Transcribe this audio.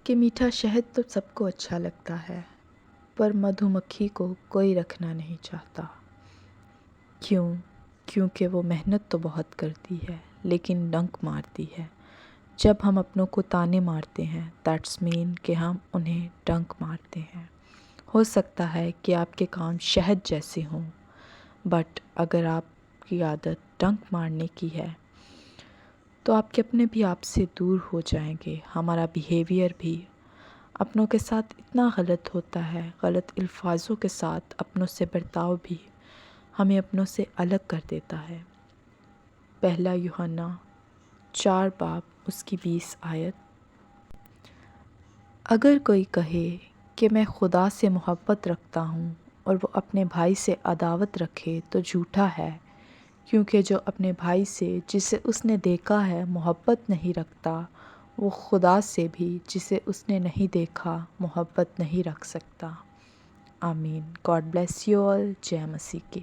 کہ میٹھا شہد تو سب کو اچھا لگتا ہے، پر مدھو مکھی کو کوئی رکھنا نہیں چاہتا۔ کیونکہ وہ محنت تو بہت کرتی ہے لیکن ڈنک مارتی ہے۔ جب ہم اپنوں کو تانے مارتے ہیں دیٹس مین کہ ہم انہیں ڈنک مارتے ہیں۔ ہو سکتا ہے کہ آپ کے کام شہد جیسے ہوں، بٹ اگر آپ کی عادت ڈنک مارنے کی ہے تو آپ کے اپنے بھی آپ سے دور ہو جائیں گے۔ ہمارا بیہیویئر بھی اپنوں کے ساتھ اتنا غلط ہوتا ہے، غلط الفاظوں کے ساتھ اپنوں سے برتاؤ بھی ہمیں اپنوں سے الگ کر دیتا ہے۔ پہلا یوحنا 4 باب اس کی 20 آیت۔ اگر کوئی کہے کہ میں خدا سے محبت رکھتا ہوں اور وہ اپنے بھائی سے عداوت رکھے تو جھوٹا ہے، کیونکہ جو اپنے بھائی سے جسے اس نے دیکھا ہے محبت نہیں رکھتا، وہ خدا سے بھی جسے اس نے نہیں دیکھا محبت نہیں رکھ سکتا۔ آمین۔ God bless you all. جے مسیح کی۔